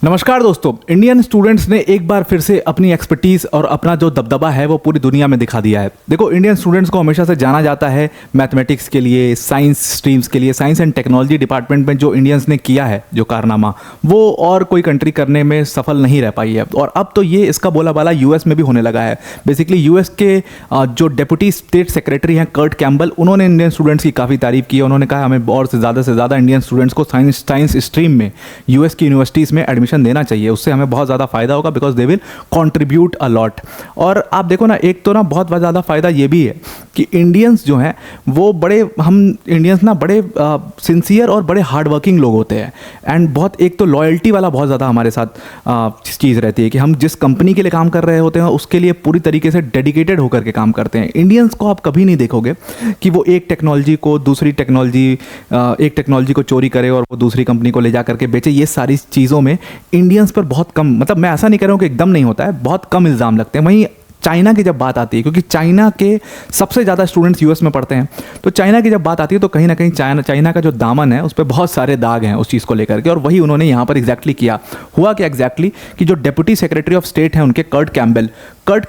नमस्कार दोस्तों। Indian students ने एक बार फिर से अपनी एक्सपर्टीज़ और अपना जो दबदबा है वो पूरी दुनिया में दिखा दिया है। देखो, इंडियन स्टूडेंट्स को हमेशा से जाना जाता है मैथमेटिक्स के लिए, साइंस स्ट्रीम्स के लिए। साइंस एंड टेक्नोलॉजी डिपार्टमेंट में जो इंडियंस ने किया है जो कारनामा, वो और कोई कंट्री करने में सफल नहीं रह पाई है। और अब तो ये इसका बोलाबाला यूएस में भी होने लगा है। बेसिकली यूएस के जो डिप्टी स्टेट सेक्रेटरी हैं कर्ट कैम्बल, उन्होंने इंडियन स्टूडेंट्स की काफ़ी तारीफ की है। उन्होंने कहा हमें और से ज़्यादा इंडियन स्टूडेंट्स को साइंस स्ट्रीम में यूएस की यूनिवर्सिटीज़ में एडमिशन देना चाहिए। उससे हमें बहुत ज़्यादा फायदा होगा, because they will contribute a lot. और आप देखो ना, एक तो ना बहुत ज़्यादा फायदा ये भी है कि इंडियंस जो हैं वो हम इंडियंस ना बड़े सिंसियर और बड़े हार्ड वर्किंग लोग होते हैं। एंड बहुत एक तो लॉयल्टी वाला बहुत ज़्यादा हमारे साथ चीज़ रहती है कि हम जिस कंपनी के लिए काम कर रहे होते हैं उसके लिए पूरी तरीके से डेडिकेटेड होकर के काम करते हैं। इंडियंस को आप कभी नहीं देखोगे कि वो एक टेक्नोलॉजी को चोरी करे और वो दूसरी कंपनी को ले जा करके बेचे। ये सारी चीज़ों में इंडियंस पर बहुत कम, मतलब मैं ऐसा नहीं कह रहा हूँ कि एकदम नहीं होता है, बहुत कम इल्ज़ाम लगते हैं। वहीं चाइना की जब बात आती है, क्योंकि चाइना के सबसे ज़्यादा स्टूडेंट्स यूएस में पढ़ते हैं, तो चाइना की जब बात आती है तो कहीं ना कहीं चाइना का जो दामन है उस पर बहुत सारे दाग हैं उस चीज़ को लेकर के। और वही उन्होंने यहाँ पर एग्जैक्टली किया। हुआ कि एग्जैक्टली कि जो डिप्टी सेक्रेटरी ऑफ स्टेट हैं उनके कर्ट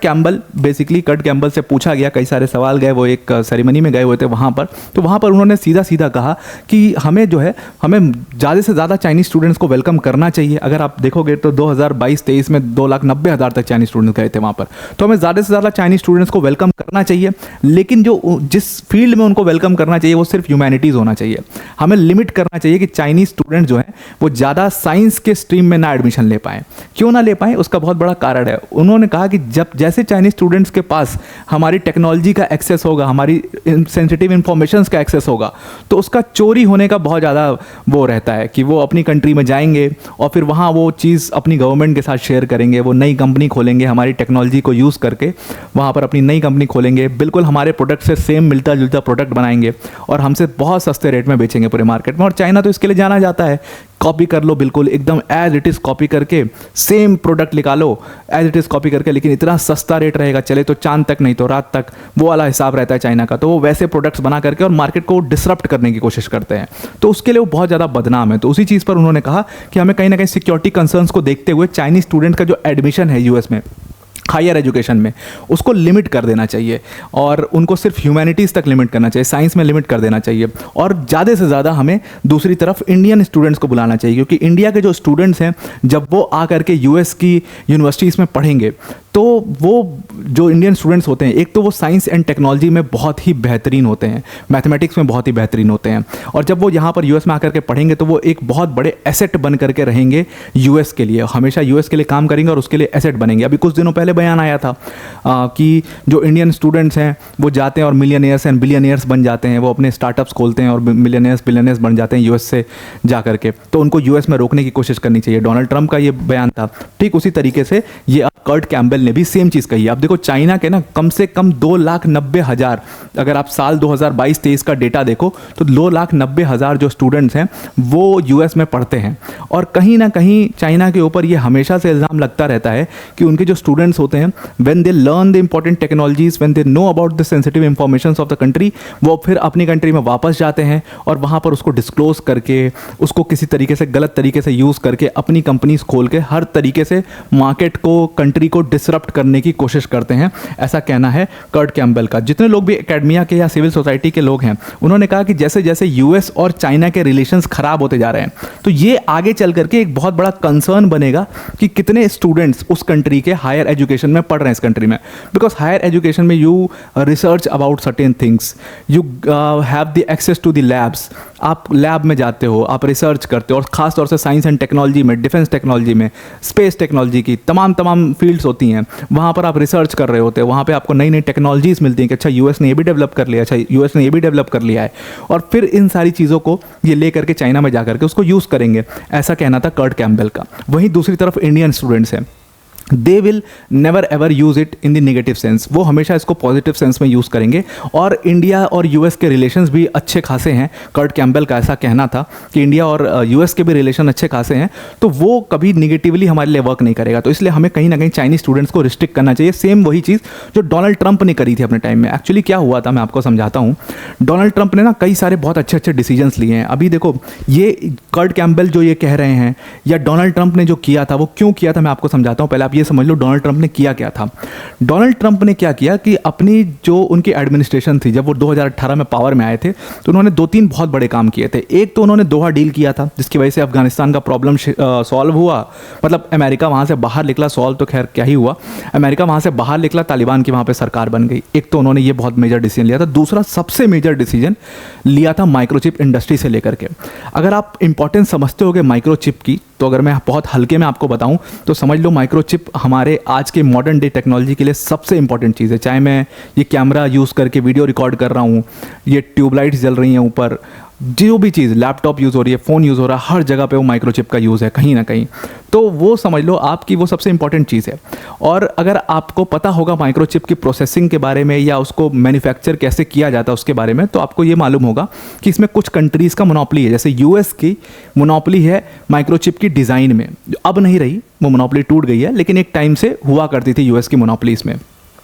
कैम्बल से पूछा गया, कई सारे सवाल गए, वो एक सेरेमनी में गए हुए थे वहाँ पर। तो वहाँ पर उन्होंने सीधा कहा कि हमें ज़्यादा से ज़्यादा चाइनीज़ स्टूडेंट्स को वेलकम करना चाहिए। अगर आप देखोगे तो 2022-23 में 2,90,000 तक चाइनीज़ स्टूडेंट्स गए थे वहाँ पर। तो हमें ज़्यादा से ज़्यादा चाइनीज़ स्टूडेंट्स को वेलकम करना चाहिए, लेकिन जिस फील्ड में उनको वेलकम करना चाहिए वो सिर्फ ह्यूमैनिटीज़ होना चाहिए। हमें लिमिट करना चाहिए कि चाइनीज़ स्टूडेंट जो हैं वो ज़्यादा साइंस के स्ट्रीम में ना एडमिशन ले पाएँ। क्यों ना ले पाएँ, उसका बहुत बड़ा कारण है। उन्होंने कहा कि जैसे चाइनीज़ स्टूडेंट्स के पास हमारी टेक्नोलॉजी का एक्सेस होगा, हमारी सेंसिटिव इंफॉर्मेशंस का एक्सेस होगा, तो उसका चोरी होने का बहुत ज़्यादा वो रहता है कि वो अपनी कंट्री में जाएंगे और फिर वहाँ वो चीज़ अपनी गवर्नमेंट के साथ शेयर करेंगे। वो नई कंपनी खोलेंगे, हमारी टेक्नोलॉजी को यूज़ करके वहाँ पर अपनी नई कंपनी खोलेंगे, बिल्कुल हमारे प्रोडक्ट से सेम मिलता जुलता प्रोडक्ट बनाएंगे और हमसे बहुत सस्ते रेट में बेचेंगे पूरे मार्केट में। और चाइना तो इसके लिए जाना जाता है, कॉपी कर लो, बिल्कुल एकदम एज इट इज़ कॉपी करके सेम प्रोडक्ट निकालो एज इट इज़ कॉपी करके, लेकिन इतना सस्ता रेट रहेगा, चले तो चांद तक नहीं तो रात तक, वो वाला हिसाब रहता है चाइना का। तो वो वैसे प्रोडक्ट्स बना करके और मार्केट को डिसरप्ट करने की कोशिश करते हैं, तो उसके लिए वो बहुत ज़्यादा बदनाम है। तो उसी चीज़ पर उन्होंने कहा कि हमें कहीं ना कहीं सिक्योरिटी कंसर्न्स को देखते हुए चाइनीज़ स्टूडेंट का जो एडमिशन है यूएस में हायर एजुकेशन में, उसको लिमिट कर देना चाहिए और उनको सिर्फ ह्यूमैनिटीज़ तक लिमिट करना चाहिए, साइंस में लिमिट कर देना चाहिए। और ज़्यादा से ज़्यादा हमें दूसरी तरफ इंडियन स्टूडेंट्स को बुलाना चाहिए, क्योंकि इंडिया के जो स्टूडेंट्स हैं जब वो आकर के यूएस की यूनिवर्सिटीज़ में पढ़ेंगे तो वो जो इंडियन स्टूडेंट्स होते हैं, एक तो वो साइंस एंड टेक्नोलॉजी में बहुत ही बेहतरीन होते हैं, मैथमेटिक्स में बहुत ही बेहतरीन होते हैं, और जब वो यहाँ पर यूएस में आकर के पढ़ेंगे तो वो एक बहुत बड़े एसेट बन करके रहेंगे यूएस के लिए, हमेशा यूएस के लिए काम करेंगे और उसके लिए एसेट बनेंगे। अभी कुछ दिनों पहले बयान आया था कि जो इंडियन स्टूडेंट्स हैं वो जाते हैं और मिलियनियर्स एंड बिलियनियर्स बन जाते हैं, वो अपने स्टार्टअप्स खोलते हैं और बिलियनियर्स बन जाते हैं यूएस से जा करके। तो उनको यूएस में रोकने की कोशिश करनी चाहिए। डोनाल्ड ट्रंप का ये बयान था। ठीक उसी तरीके से ये कर्ट कैम्बल ने भी सेम चीज़ कही है। अब देखो, चाइना के ना कम से कम 2,90,000, अगर आप साल 2022-23 का डेटा देखो तो 2,90,000 जो स्टूडेंट्स हैं वो यूएस में पढ़ते हैं। और कहीं ना कहीं चाइना के ऊपर ये हमेशा से इल्ज़ाम लगता रहता है कि उनके जो स्टूडेंट्स होते हैं, when they learn the important technologies, when they know about the sensitive information of the country, वो फिर अपनी कंट्री में वापस जाते हैं और वहाँ पर उसको डिस्क्लोज करके, उसको किसी तरीके से गलत तरीके से यूज़ करके अपनी कंपनीज खोल के हर तरीके से मार्केट को, कंट्री को डिसरप्ट करने की कोशिश करते हैं। ऐसा कहना है कर्ट कैम्बल का। जितने लोग भी एकेडमिया के या सिविल सोसाइटी के लोग हैं, उन्होंने कहा कि जैसे जैसे यूएस और चाइना के रिलेशंस खराब होते जा रहे हैं, तो ये आगे चल करके एक बहुत बड़ा कंसर्न बनेगा कि कितने स्टूडेंट्स उस कंट्री के हायर एजुकेशन में पढ़ रहे हैं इस कंट्री में। बिकॉज हायर एजुकेशन में you research about certain things, you have the access to the labs, आप लैब में जाते हो, आप रिसर्च करते हो, और ख़ास तौर से साइंस एंड टेक्नोलॉजी में, डिफेंस टेक्नोलॉजी में, स्पेस टेक्नोलॉजी की तमाम फील्ड्स होती हैं, वहाँ पर आप रिसर्च कर रहे होते हैं, वहाँ पे आपको नई नई टेक्नोलॉजीज़ मिलती हैं कि अच्छा यूएस ने ये भी डेवलप कर लिया, अच्छा यूएस ने ये भी डेवलप कर लिया है, और फिर इन सारी चीज़ों को ये ले करके चाइना में जा करके उसको यूज़ करेंगे। ऐसा कहना था कर्ट कैम्बल का। वहीं दूसरी तरफ इंडियन स्टूडेंट्स हैं। They will never ever use it in the negative sense, वो हमेशा इसको पॉजिटिव सेंस में यूज़ करेंगे। और इंडिया और यूएस के रिलेशंस भी अच्छे खासे हैं, कर्ट कैम्पबेल का ऐसा कहना था कि इंडिया और यूएस के भी रिलेशन अच्छे खासे हैं, तो वो कभी निगेटिवली हमारे लिए वर्क नहीं करेगा। तो इसलिए हमें कहीं ना कहीं चाइनीज़ स्टूडेंट्स को रिस्ट्रिक्ट करना चाहिए। सेम वही चीज़ जो डोनाल्ड ट्रंप ने करी थी अपने टाइम में। एक्चुअली क्या हुआ था मैं आपको समझाता हूँ। डोनाल्ड ट्रंप ने ना कई सारे बहुत अच्छे अच्छे डिसीजंस लिए हैं। अभी देखो ये कर्ट कैम्पबेल जो ये कह रहे हैं या डोनाल्ड ट्रंप ने जो किया था वो क्यों किया था, मैं आपको समझाता हूँ। पहले आप ये समझ लो डोनाल्ड ट्रंप ने किया क्या था। डोनाल्ड ट्रंप ने क्या किया कि अपनी जो उनकी एडमिनिस्ट्रेशन थी, जब वो 2018 में पावर में आए थे, तो उन्होंने 2-3 बहुत बड़े काम किए थे। एक तो उन्होंने दोहा डील किया था, जिसकी वजह से अफगानिस्तान का प्रॉब्लम सॉल्व हुआ, मतलब अमेरिका वहाँ से बाहर निकला। सॉल्व तो खैर क्या ही हुआ, अमेरिका वहाँ से बाहर निकला, तालिबान की वहाँ पे सरकार बन गई। एक तो उन्होंने ये बहुत मेजर डिसीजन लिया था। दूसरा सबसे मेजर डिसीजन लिया था माइक्रोचिप इंडस्ट्री से लेकर के। अगर आप इंपॉर्टेंस समझते होगे माइक्रोचिप की, तो अगर मैं बहुत हल्के में आपको बताऊं तो समझ लो माइक्रोचिप हमारे आज के मॉडर्न डे टेक्नोलॉजी के लिए सबसे इंपॉर्टेंट चीज़ है। चाहे मैं ये कैमरा यूज़ करके वीडियो रिकॉर्ड कर रहा हूँ, ये ट्यूबलाइट्स जल रही हैं ऊपर, जो भी चीज़, लैपटॉप यूज़ हो रही है, फ़ोन यूज़ हो रहा है, हर जगह पे वो माइक्रोचिप का यूज़ है कहीं ना कहीं। तो वो समझ लो आपकी वो सबसे इंपॉर्टेंट चीज़ है। और अगर आपको पता होगा माइक्रोचिप की प्रोसेसिंग के बारे में या उसको मैन्युफैक्चर कैसे किया जाता है उसके बारे में, तो आपको ये मालूम होगा कि इसमें कुछ कंट्रीज़ का मोनोपोली है। जैसे यूएस की मोनोपोली है माइक्रोचिप की डिज़ाइन में, जो अब नहीं रही, वो मोनोपोली टूट गई है, लेकिन एक टाइम से हुआ करती थी यूएस की मोनोपोली इसमें।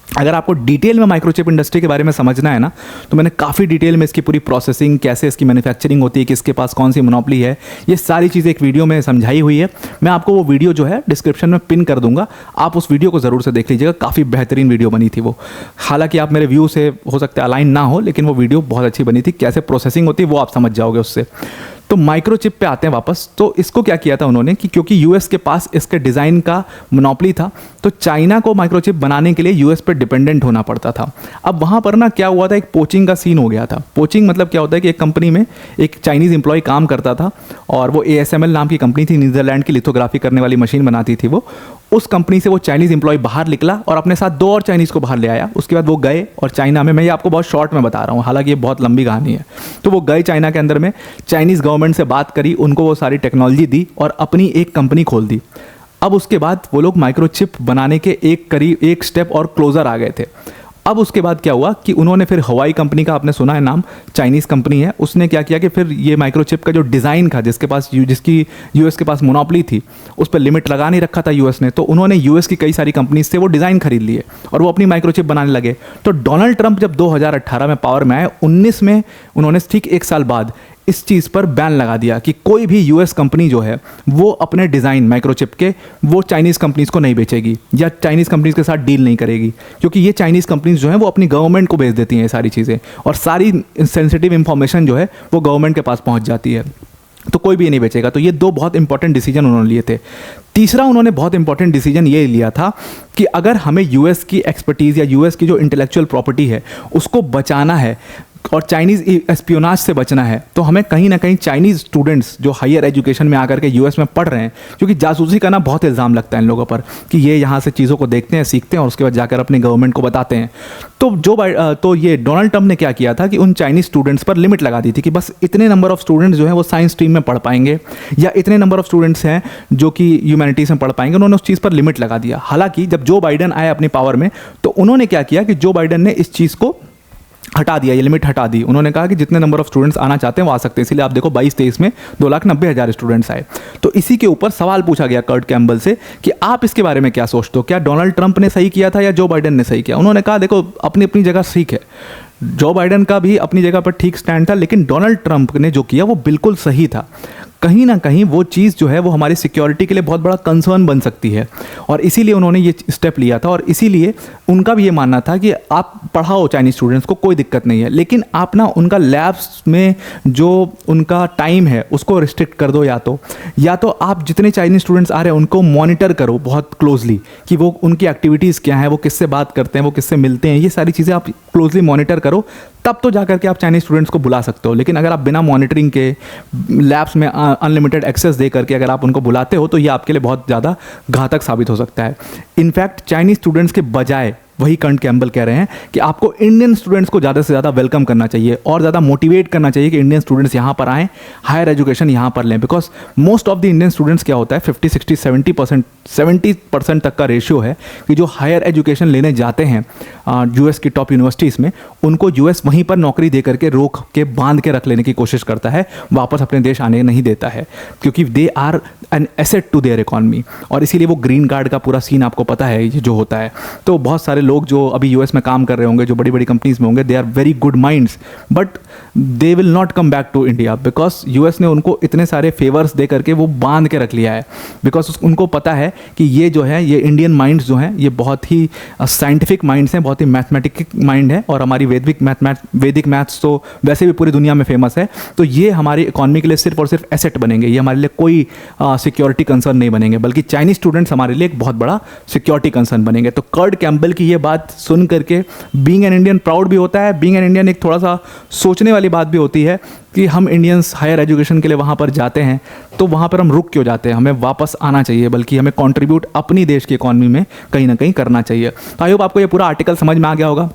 अगर आपको डिटेल में माइक्रोचिप इंडस्ट्री के बारे में समझना है ना, तो मैंने काफ़ी डिटेल में इसकी पूरी प्रोसेसिंग, कैसे इसकी मैन्युफैक्चरिंग होती है, किसके पास कौन सी मोनोपोली है, ये सारी चीज़ें एक वीडियो में समझाई हुई है। मैं आपको वो वीडियो जो है डिस्क्रिप्शन में पिन कर दूंगा, आप उस वीडियो को ज़रूर से देख लीजिएगा। काफ़ी बेहतरीन वीडियो बनी थी वो। हालांकि आप मेरे व्यू से हो सकता है अलाइन ना हो, लेकिन वो वीडियो बहुत अच्छी बनी थी। कैसे प्रोसेसिंग होती है वो आप समझ जाओगे उससे। तो माइक्रोचिप पे आते हैं वापस। तो इसको क्या किया था उन्होंने कि क्योंकि यूएस के पास इसके डिज़ाइन का मोनोपोली था, तो चाइना को माइक्रोचिप बनाने के लिए यूएस पे डिपेंडेंट होना पड़ता था। अब वहाँ पर ना क्या हुआ था, एक पोचिंग का सीन हो गया था। पोचिंग मतलब क्या होता है कि एक कंपनी में एक चाइनीज़ एम्प्लॉय काम करता था, और वो ASML नाम की कंपनी थी, नीदरलैंड की लिथोग्राफी करने वाली मशीन बनाती थी वो। उस कंपनी से वो चाइनीज़ एम्प्लॉय बाहर निकला और अपने साथ 2 और चाइनीज़ को बाहर ले आया। उसके बाद वो गए और चाइना में, मैं ये आपको बहुत शॉर्ट में बता रहा हूँ, हालांकि ये बहुत लंबी कहानी है। तो वो गए चाइना के अंदर में, चाइनीज़ गवर्नमेंट से बात करी, उनको वो सारी टेक्नोलॉजी दी और अपनी एक कंपनी खोल दी। अब उसके बाद वो लोग माइक्रोचिप बनाने के एक स्टेप और क्लोजर आ गए थे। अब उसके बाद क्या हुआ कि उन्होंने फिर हवाई कंपनी का, आपने सुना है नाम, चाइनीज़ कंपनी है, उसने क्या किया कि फिर ये माइक्रोचिप का जो डिज़ाइन था, जिसकी यूएस के पास मोनोपोली थी, उस पर लिमिट लगा नहीं रखा था यूएस ने। तो उन्होंने यूएस की कई सारी कंपनीज से वो डिज़ाइन खरीद लिए और वो अपनी माइक्रोचिप बनाने लगे। तो डोनाल्ड ट्रंप जब 2018 में पावर में आए, 19 में उन्होंने ठीक 1 साल बाद इस चीज़ पर बैन लगा दिया कि कोई भी यूएस कंपनी जो है वो अपने डिज़ाइन माइक्रोचिप के वो चाइनीज़ कंपनीज़ को नहीं बेचेगी या चाइनीज़ कंपनीज़ के साथ डील नहीं करेगी, क्योंकि ये चाइनीज़ कंपनीज़ जो है वो अपनी गवर्नमेंट को बेच देती हैं ये सारी चीज़ें, और सारी सेंसिटिव इंफॉर्मेशन जो है वो गवर्नमेंट के पास पहुंच जाती है। तो कोई भी ये नहीं बेचेगा। तो ये 2 बहुत इंपॉर्टेंट डिसीजन उन्होंने लिए थे। तीसरा उन्होंने बहुत इंपॉर्टेंट डिसीजन ये लिया था कि अगर हमें यूएस की एक्सपर्टीज़ या यूएस की जो इंटेलेक्चुअल प्रॉपर्टी है उसको बचाना है और चाइनीज़ एस्पियोनाज से बचना है, तो हमें कहीं ना कहीं चाइनीज़ स्टूडेंट्स जो हायर एजुकेशन में आकर के यूएस में पढ़ रहे हैं, क्योंकि जासूसी का ना बहुत इल्ज़ाम लगता है इन लोगों पर कि ये यहाँ से चीज़ों को देखते हैं, सीखते हैं और उसके बाद जाकर अपनी गवर्नमेंट को बताते हैं। तो ये डोनाल्ड ट्रंप ने क्या किया था कि उन चाइनीज़ स्टूडेंट्स पर लिमिट लगा दी थी कि बस इतने नंबर ऑफ स्टूडेंट्स जो हैं वो साइंस स्ट्रीम में पढ़ पाएंगे या इतने नंबर ऑफ स्टूडेंट्स हैं जो कि ह्यूमैनिटीज़ में पढ़ पाएंगे। उन्होंने उस चीज़ पर लिमिट लगा दिया। हालांकि जब जो बाइडेन आए अपनी पावर में, तो उन्होंने क्या किया कि जो बाइडेन ने इस चीज़ को हटा दिया, ये लिमिट हटा दी। उन्होंने कहा कि जितने नंबर ऑफ स्टूडेंट्स आना चाहते हैं वो आ सकते हैं। इसीलिए आप देखो 22-23 में 2,90,000 स्टूडेंट्स आए। तो इसी के ऊपर सवाल पूछा गया कर्ट कैम्पबेल से कि आप इसके बारे में क्या सोचते हो, क्या डोनाल्ड ट्रंप ने सही किया था या जो बाइडेन ने सही किया। उन्होंने कहा देखो अपनी अपनी जगह ठीक है, जो बाइडेन का भी अपनी जगह पर ठीक स्टैंड था, लेकिन डोनाल्ड ट्रंप ने जो किया वो बिल्कुल सही था। कहीं ना कहीं वो चीज़ जो है वो हमारी सिक्योरिटी के लिए बहुत बड़ा कंसर्न बन सकती है, और इसीलिए उन्होंने ये स्टेप लिया था। और इसीलिए उनका भी ये मानना था कि आप पढ़ाओ चाइनीज़ स्टूडेंट्स को, कोई दिक्कत नहीं है, लेकिन आप ना उनका लैब्स में जो उनका टाइम है उसको रिस्ट्रिक्ट कर दो, या तो आप जितने चाइनीज़ स्टूडेंट्स आ रहे हैं उनको मॉनिटर करो बहुत क्लोजली कि वो उनकी एक्टिविटीज़ क्या है, वो किससे बात करते हैं, वो किससे मिलते हैं, ये सारी चीज़ें आप क्लोजली मॉनिटर करो, तब तो जाकर के आप चाइनीज़ स्टूडेंट्स को बुला सकते हो। लेकिन अगर आप बिना मॉनिटरिंग के लैब्स में अनलिमिटेड एक्सेस दे करके अगर आप उनको बुलाते हो तो ये आपके लिए बहुत ज़्यादा घातक साबित हो सकता है। इनफैक्ट चाइनीज़ स्टूडेंट्स के बजाय वही कर्ट कैम्बल कह रहे हैं कि आपको इंडियन स्टूडेंट्स को ज़्यादा से ज़्यादा वेलकम करना चाहिए और ज़्यादा मोटिवेट करना चाहिए कि इंडियन स्टूडेंट्स यहाँ पर आएँ, हायर एजुकेशन यहाँ पर लें। Because most of the Indian students क्या होता है 50, 60, 70% तक का रेशियो है कि जो हायर एजुकेशन लेने जाते हैं यूएस की टॉप यूनिवर्सिटीज़ में, उनको यूएस वहीं पर नौकरी दे करके रोक के बांध के रख लेने की कोशिश करता है, वापस अपने देश आने नहीं देता है, क्योंकि they are an asset to their economy. और इसीलिए वो ग्रीन कार्ड का पूरा सीन आपको पता है ये जो होता है। तो बहुत सारे लोग जो अभी यूएस में काम कर रहे होंगे, जो बड़ी बड़ी कंपनीज में होंगे, they are very good minds, but they will not come back to India because US ने उनको इतने सारे फेवर्स दे करके वो बांध के रख लिया है। बिकॉज उनको पता है कि ये जो है, ये इंडियन माइंड्स जो हैं, ये बहुत ही साइंटिफिक माइंड्स हैं, बहुत ही मैथमेटिक माइंड है, और हमारी वैदिक मैथ्स तो वैसे भी पूरी दुनिया में फेमस है। तो ये हमारी इकॉनमी के लिए सिर्फ और सिर्फ एसेट बनेंगे, ये हमारे लिए कोई सिक्योरिटी कंसर्न नहीं बनेंगे, बल्कि चाइनीज स्टूडेंट्स हमारे लिए एक बहुत बड़ा सिक्योरिटी कंसर्न बनेंगे। तो कर्ट कैम्बल की ये बात सुन करके बीइंग एन इंडियन प्राउड भी होता है, बीइंग एन इंडियन एक थोड़ा सा सोचने वाली बात भी होती है कि हम इंडियंस हायर एजुकेशन के लिए वहाँ पर जाते हैं तो वहाँ पर हम रुक क्यों जाते हैं, हमें वापस आना चाहिए, बल्कि हमें कंट्रीब्यूट अपनी देश की इकॉनमी में कहीं ना कहीं करना चाहिए। तो आई होप आपको ये पूरा आर्टिकल समझ में आ गया होगा।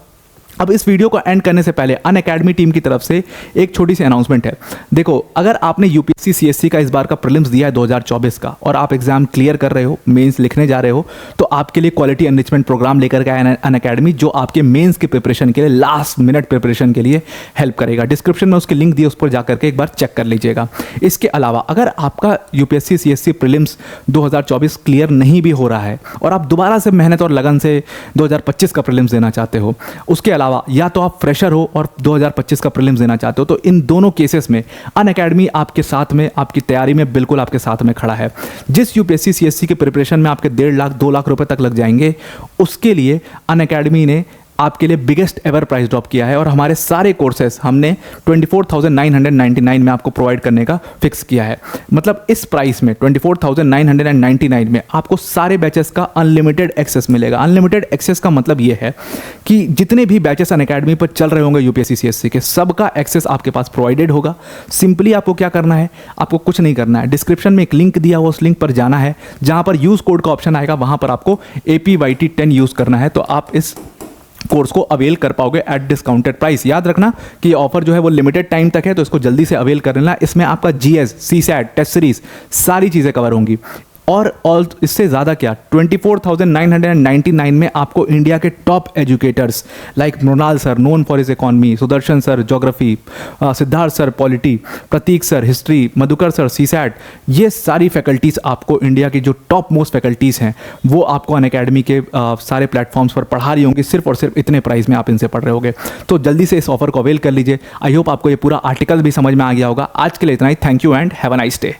अब इस वीडियो को एंड करने से पहले अनअकैडमी टीम की तरफ से एक छोटी सी अनाउंसमेंट है। देखो, अगर आपने यूपीएससी सीएससी का इस बार का प्रीलिम्स दिया है 2024 का, और आप एग्जाम क्लियर कर रहे हो, मेंस लिखने जा रहे हो, तो आपके लिए क्वालिटी एनरिचमेंट प्रोग्राम लेकर के आया अनअकैडमी, जो आपके मेंस की प्रिपरेशन के लिए, लास्ट मिनट प्रिपरेशन के लिए हेल्प करेगा। डिस्क्रिप्शन में उसकी लिंक दी है, उस पर जाकर के एक बार चेक कर लीजिएगा। इसके अलावा अगर आपका यूपीएससी सीएससी प्रीलिम्स 2024 क्लियर नहीं भी हो रहा है और आप दोबारा से मेहनत और लगन से 2025 का प्रीलिम्स देना चाहते हो, उसके अलावा या तो आप फ्रेशर हो और 2025 का प्रीलिम्स देना चाहते हो, तो इन दोनों केसेस में अनअकैडमी आपके साथ में, आपकी तैयारी में बिल्कुल आपके साथ में खड़ा है। जिस यूपीएससी सीएससी की प्रिपरेशन में आपके 1.5 लाख 2 लाख रुपए तक लग जाएंगे, उसके लिए अनअकैडमी ने आपके लिए बिगेस्ट एवर प्राइस ड्रॉप किया है, और हमारे सारे कोर्सेज हमने 24,999 में आपको प्रोवाइड करने का फिक्स किया है। मतलब इस प्राइस में 24,999 में आपको सारे बैचेस का अनलिमिटेड एक्सेस मिलेगा। अनलिमिटेड एक्सेस का मतलब ये है कि जितने भी बैचेस अनअकैडमी पर चल रहे होंगे यूपीएससी सीएससी के, सबका एक्सेस आपके पास प्रोवाइडेड होगा। सिंपली आपको क्या करना है, आपको कुछ नहीं करना है, डिस्क्रिप्शन में एक लिंक दिया हुआ, उस लिंक पर जाना है, जहाँ पर यूज़ कोड का ऑप्शन आएगा, वहाँ पर आपको APYT10 यूज़ करना है, तो आप इस कोर्स को अवेल कर पाओगे एट डिस्काउंटेड प्राइस। याद रखना कि ये ऑफर जो है वो लिमिटेड टाइम तक है, तो इसको जल्दी से अवेल कर लेना। इसमें आपका GS, CSAT, टेस्ट सीरीज सारी चीज़ें कवर होंगी। और इससे ज़्यादा क्या, 24,999 में आपको इंडिया के top educators like Mrinal sir, known for his economy, Sudarshan sir geography, Siddharth sir polity, Prateek sir history, Madhukar sir CSAT, ये सारी फैकल्टीज़ आपको, इंडिया की जो टॉप मोस्ट फैकल्टीज़ हैं, वो आपको अनअकैडमी के सारे प्लेटफॉर्म्स पर पढ़ा रही होंगी, सिर्फ और सिर्फ इतने प्राइस में आप इनसे पढ़ रहे होगे। तो जल्दी से इस ऑफर को अवेल कर लीजिए। आई होप आपको ये पूरा आर्टिकल भी समझ में आ गया होगा। आज के लिए इतना ही। Thank you and have a nice day.